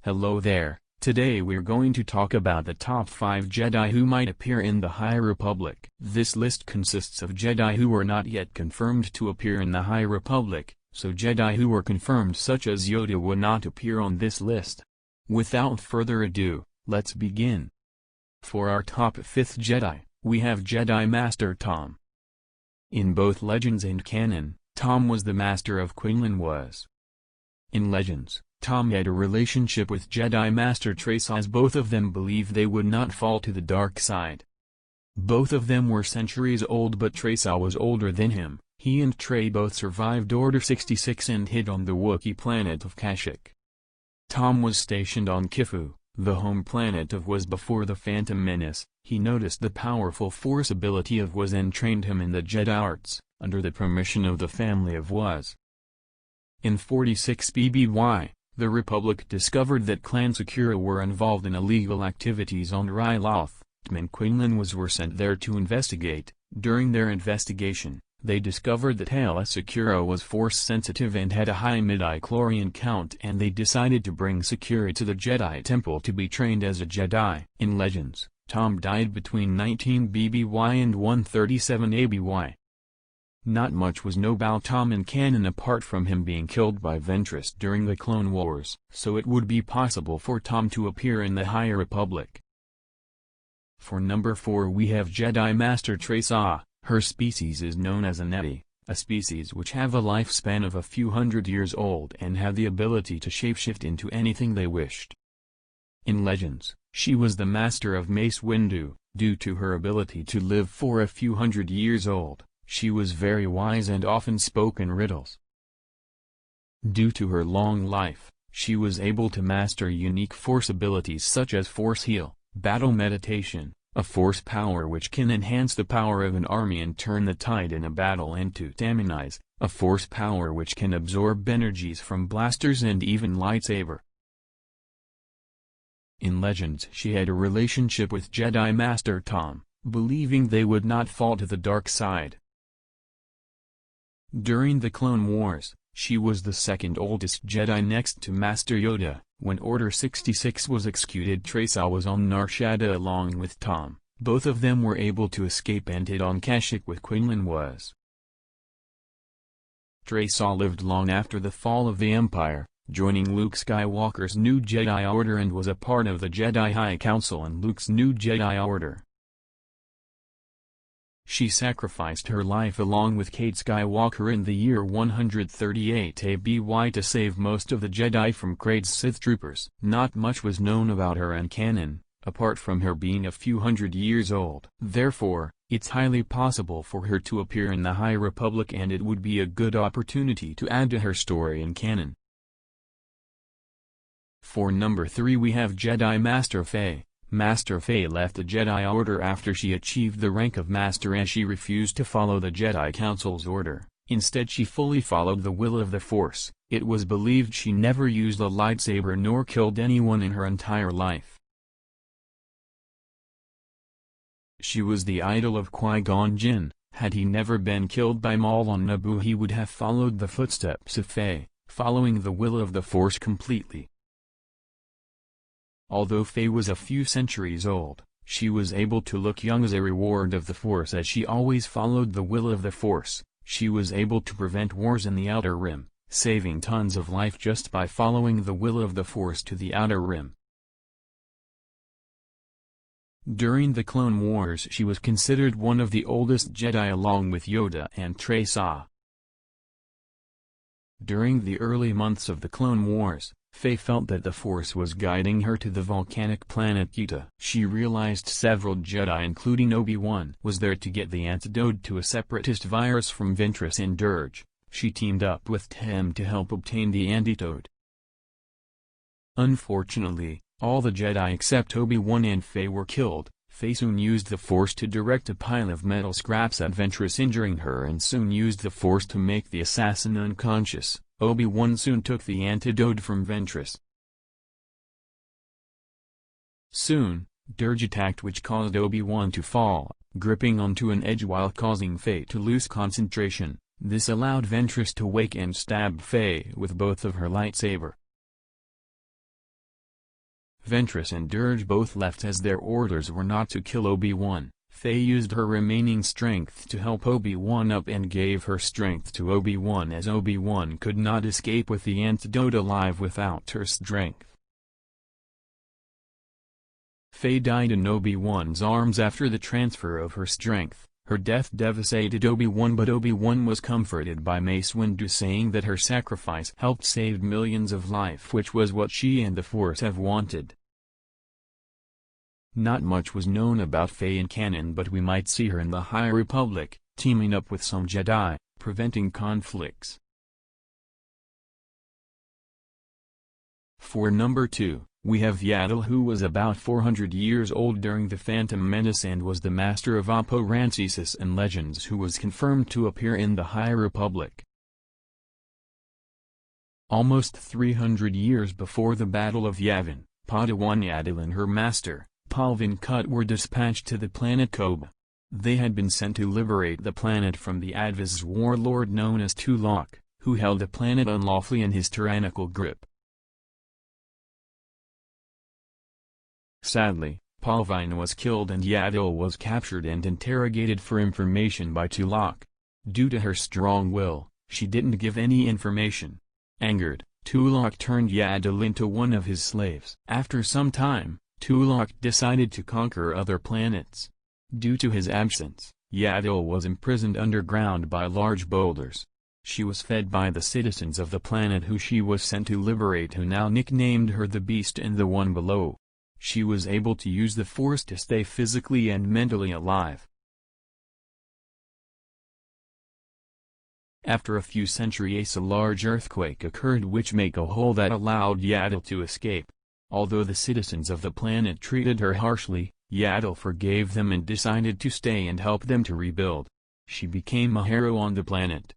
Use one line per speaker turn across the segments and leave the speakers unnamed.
Hello there, today we're going to talk about the top 5 Jedi who might appear in the High Republic. This list consists of Jedi who are not yet confirmed to appear in the High Republic, so Jedi who were confirmed such as Yoda would not appear on this list. Without further ado, let's begin. For our top 5th Jedi, we have Jedi Master Tom. In both Legends and canon, Tom was the master of Quinlan was. In Legends, Tom had a relationship with Jedi Master Trace as both of them believed they would not fall to the dark side. Both of them were centuries old, but Trace was older than him. He and Trey both survived Order 66 and hid on the Wookiee planet of Kashyyyk. Tom was stationed on Kifu, the home planet of Was before the Phantom Menace. He noticed the powerful Force ability of Was and trained him in the Jedi arts, under the permission of the family of Was. In 46 BBY, the Republic discovered that Clan Sakura were involved in illegal activities on Ryloth, and Quinlan were sent there to investigate. During their investigation, they discovered that Tala Sakura was Force-sensitive and had a high midi-chlorian count, and they decided to bring Sakura to the Jedi Temple to be trained as a Jedi. In Legends, Tom died between 19 BBY and 137 ABY. Not much was known about Tom in canon apart from him being killed by Ventress during the Clone Wars, so it would be possible for Tom to appear in the High Republic. For number 4 we have Jedi Master Trace. Her species is known as a Neti, a species which have a lifespan of a few hundred years old and have the ability to shapeshift into anything they wished. In Legends, she was the master of Mace Windu. Due to her ability to live for a few hundred years old, she was very wise and often spoke in riddles. Due to her long life, she was able to master unique Force abilities such as Force Heal, Battle Meditation, a Force power which can enhance the power of an army and turn the tide in a battle, and to Taminize, a Force power which can absorb energies from blasters and even lightsaber. In Legends she had a relationship with Jedi Master Tom, believing they would not fall to the dark side. During the Clone Wars, she was the second oldest Jedi next to Master Yoda. When Order 66 was executed, Trace was on Nar Shaddaa along with Tom. Both of them were able to escape and hid on Kashyyyk with Quinlan was. Trace lived long after the fall of the Empire, joining Luke Skywalker's new Jedi Order and was a part of the Jedi High Council and Luke's new Jedi Order. She sacrificed her life along with Kate Skywalker in the year 138 ABY to save most of the Jedi from Kraid's Sith troopers. Not much was known about her in canon, apart from her being a few hundred years old. Therefore, it's highly possible for her to appear in the High Republic, and it would be a good opportunity to add to her story in canon. For number 3 we have Jedi Master Faye. Master Faye left the Jedi Order after she achieved the rank of Master, as she refused to follow the Jedi Council's order. Instead she fully followed the will of the Force. It was believed she never used a lightsaber nor killed anyone in her entire life. She was the idol of Qui-Gon Jinn. Had he never been killed by Maul on Naboo, he would have followed the footsteps of Faye, following the will of the Force completely. Although Faye was a few centuries old, she was able to look young as a reward of the Force, as she always followed the will of the Force. She was able to prevent wars in the Outer Rim, saving tons of life just by following the will of the Force to the Outer Rim. During the Clone Wars she was considered one of the oldest Jedi along with Yoda and Trace. During the early months of the Clone Wars, Faye felt that the Force was guiding her to the volcanic planet Kita. She realized several Jedi, including Obi-Wan, was there to get the antidote to a separatist virus from Ventress and Dirge. She teamed up with Tem to help obtain the antidote. Unfortunately, all the Jedi except Obi-Wan and Faye were killed. Faye soon used the Force to direct a pile of metal scraps at Ventress, injuring her, and soon used the Force to make the assassin unconscious. Obi-Wan soon took the antidote from Ventress. Soon, Dirge attacked, which caused Obi-Wan to fall, gripping onto an edge while causing Faye to lose concentration. This allowed Ventress to wake and stab Faye with both of her lightsaber. Ventress and Dirge both left as their orders were not to kill Obi-Wan. Faye used her remaining strength to help Obi-Wan up and gave her strength to Obi-Wan, as Obi-Wan could not escape with the antidote alive without her strength. Faye died in Obi-Wan's arms after the transfer of her strength. Her death devastated Obi-Wan, but Obi-Wan was comforted by Mace Windu saying that her sacrifice helped save millions of lives, which was what she and the Force have wanted. Not much was known about Faye in canon, but we might see her in the High Republic, teaming up with some Jedi, preventing conflicts. For number 2, we have Yarael, who was about 400 years old during the Phantom Menace and was the master of Oppo Rancisis and Legends, who was confirmed to appear in the High Republic. Almost 300 years before the Battle of Yavin, Padawan Yarael and her master, Palvin Kut, were dispatched to the planet Koba. They had been sent to liberate the planet from the Advis's warlord known as Tulak, who held the planet unlawfully in his tyrannical grip. Sadly, Palvin was killed and Yarael was captured and interrogated for information by Tulak. Due to her strong will, she didn't give any information. Angered, Tulak turned Yarael into one of his slaves. After some time, Tulak decided to conquer other planets. Due to his absence, Yarael was imprisoned underground by large boulders. She was fed by the citizens of the planet who she was sent to liberate, who now nicknamed her the Beast and the One Below. She was able to use the Force to stay physically and mentally alive. After a few centuries, a large earthquake occurred which made a hole that allowed Yarael to escape. Although the citizens of the planet treated her harshly, Yarael forgave them and decided to stay and help them to rebuild. She became a hero on the planet.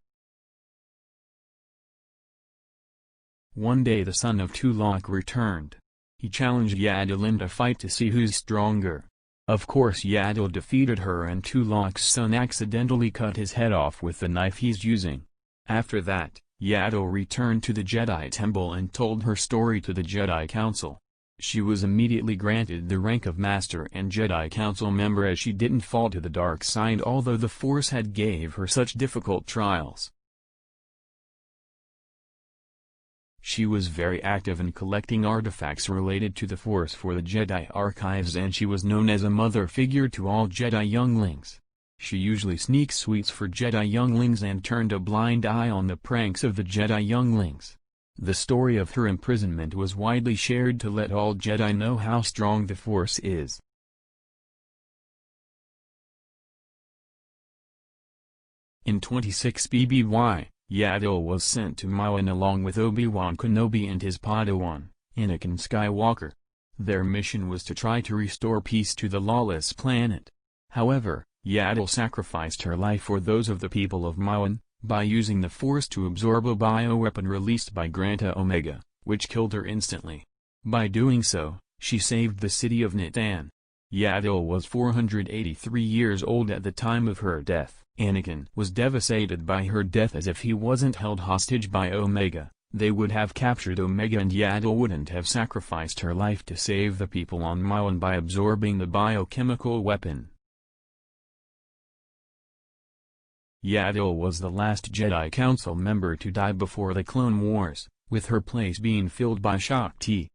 One day the son of Tulak returned. He challenged Yarael in a fight to see who's stronger. Of course Yarael defeated her and Tulak's son accidentally cut his head off with the knife he's using. After that, Yarael returned to the Jedi Temple and told her story to the Jedi Council. She was immediately granted the rank of Master and Jedi Council member, as she didn't fall to the dark side although the Force had gave her such difficult trials. She was very active in collecting artifacts related to the Force for the Jedi archives, and she was known as a mother figure to all Jedi younglings. She usually sneaked sweets for Jedi younglings and turned a blind eye on the pranks of the Jedi younglings. The story of her imprisonment was widely shared to let all Jedi know how strong the Force is. In 26 BBY, Yarael was sent to Mawan along with Obi-Wan Kenobi and his Padawan, Anakin Skywalker. Their mission was to try to restore peace to the lawless planet. However, Yarael sacrificed her life for those of the people of Mawan, by using the Force to absorb a bioweapon released by Granta Omega, which killed her instantly. By doing so, she saved the city of Natan. Yarael was 483 years old at the time of her death. Anakin was devastated by her death, as if he wasn't held hostage by Omega, they would have captured Omega and Yarael wouldn't have sacrificed her life to save the people on Mawan by absorbing the biochemical weapon. Yarael was the last Jedi Council member to die before the Clone Wars, with her place being filled by Shakti.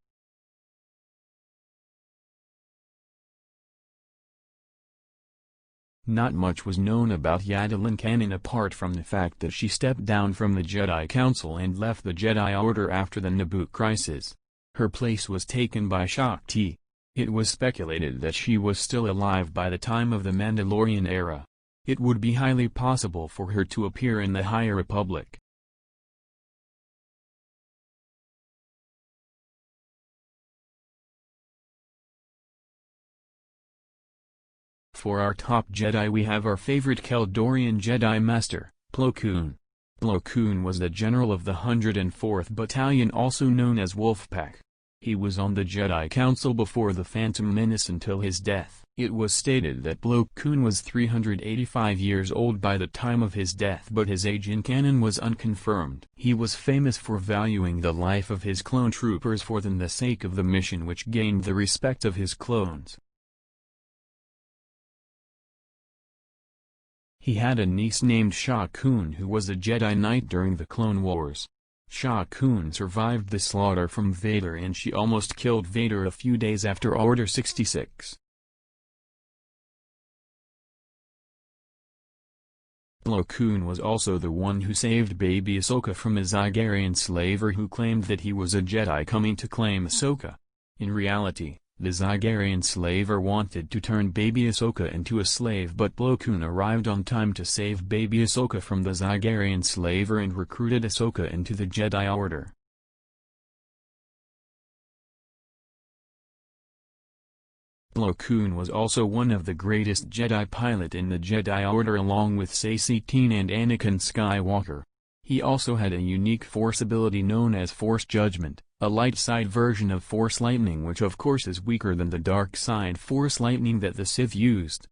Not much was known about Yarael in canon apart from the fact that she stepped down from the Jedi Council and left the Jedi Order after the Naboo crisis. Her place was taken by Shakti. It was speculated that she was still alive by the time of the Mandalorian era. It would be highly possible for her to appear in the High Republic. For our top Jedi we have our favorite Keldorian Jedi Master, Plo Koon. Plo Koon was the general of the 104th Battalion, also known as Wolfpack. He was on the Jedi Council before the Phantom Menace until his death. It was stated that Plo Koon was 385 years old by the time of his death, but his age in canon was unconfirmed. He was famous for valuing the life of his clone troopers for the sake of the mission, which gained the respect of his clones. He had a niece named Sha Kun who was a Jedi Knight during the Clone Wars. Sha Kun survived the slaughter from Vader, and she almost killed Vader a few days after Order 66. Plo Koon was also the one who saved baby Ahsoka from a Zygarian slaver who claimed that he was a Jedi coming to claim Ahsoka. In reality, the Zygarian slaver wanted to turn baby Ahsoka into a slave, but Plo Koon arrived on time to save baby Ahsoka from the Zygarian slaver and recruited Ahsoka into the Jedi Order. Plo Koon was also one of the greatest Jedi pilot in the Jedi Order along with Saesee and Anakin Skywalker. He also had a unique Force ability known as Force Judgment, a light side version of Force Lightning, which of course is weaker than the dark side Force Lightning that the Sith used.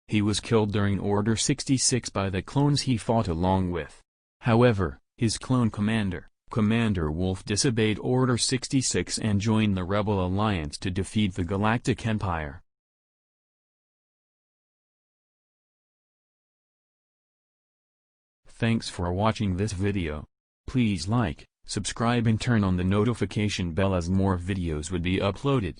He was killed during Order 66 by the clones he fought along with. However, his clone commander, Commander Wolf, disobeyed Order 66 and joined the Rebel Alliance to defeat the Galactic Empire. Thanks for watching this video. Please like, subscribe and turn on the notification bell as more videos would be uploaded.